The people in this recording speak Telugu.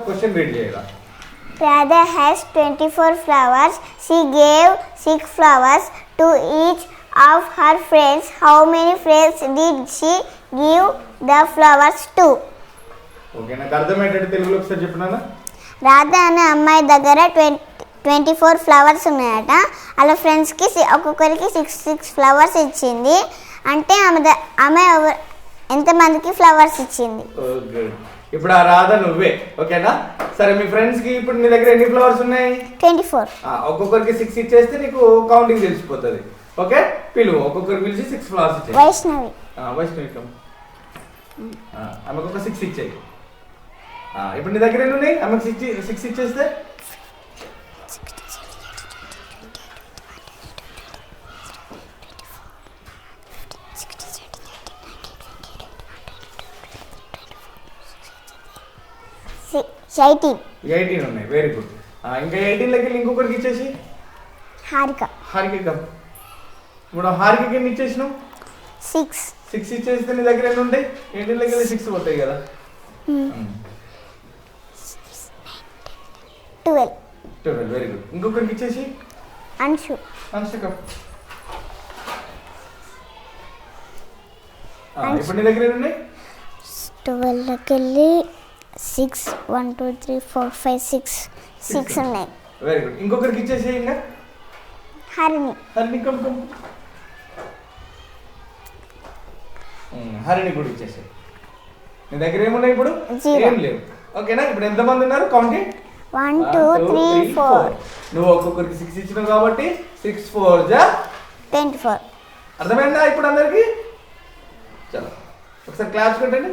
క్వశ్చన్ రీడ్ చేయాలా. Radha has 24 flowers. She gave 6 flowers to each of her friends. How many friends did she give the flowers to? Okay, నాకు అర్థమయ్యేటట్టు తెలుగులో ఒకసారి చెప్పినానా. రాధ అనే అమ్మాయి దగ్గర 24 ఫ్లవర్స్ ఉన్నాయట. వాళ్ళ ఫ్రెండ్స్కి ఒక్కొక్కరికి 6 ఫ్లవర్స్ ఇచ్చింది. అంటే ఆమె ఎంతమందికి ఫ్లవర్స్ ఇచ్చింది? ఓకే, ఇప్పుడు ఆ రాధ నువ్వే. ఓకేనా? సరే, మీ ఫ్రెండ్స్కి ఇప్పుడు నీ దగ్గర ఎన్ని ఫ్లవర్స్ ఉన్నాయి? 24. ఒక్కొక్కరికి 6 ఇచ్చేస్తే నీకు కౌంటింగ్ తెలిసిపోతుంది. ఓకే, పిలువు. ఒక్కొక్కరికి పిలిచి 6 ఫ్లవర్స్ ఇచ్చేయి. వైష్ణవి. వైష్ణవి ఆమెకు ఒక 6 ఇచ్చేయి. ఇప్పుడు నీ దగ్గర ఎన్ని ఉన్నాయి? ఆమెకు 6 ఇచ్చేస్తే 18 ఉన్నాయి. Very good. ఇంకా 18 వెళ్ళి ఇంకొకరికి ఇచ్చేసి హారిక. ఇప్పుడు హారికకి ఎన్ని ఇచ్చేసినావు? 6 ఇచ్చేస్తే నీ దగ్గర ఎన్ని ఉంటాయి? 18 వెళ్ళి 6 పోతాయి కదా. 12. Very good. ఇంకొకరికి ఇచ్చేసి అనుషిక. ఇప్పుడు నీ దగ్గర ఎన్ని ఉన్నాయి? 12కి వెళ్ళి 6 1 2 3 4 5 6 ఉన్నాయి. Very good. ఇంకొకరికి ఇచ్చేసి ఇంకా హరిణి హరిణి కూడా ఇచ్చేసి. నీ దగ్గర ఏమున్నాయి ఇప్పుడు? ఏం లేవు. ఓకేనా? ఇప్పుడు ఎంతమంది ఉన్నారు? కౌంటింగ్ 1 2 3 4. నువ్వు ఒక్కొక్కరికి 6 ఇచ్చినావు కాబట్టి 6 4 జా 24. అర్థమైందా ఇప్పుడు అందరికి? చలో ఒకసారి క్లాస్ కొట్టండి.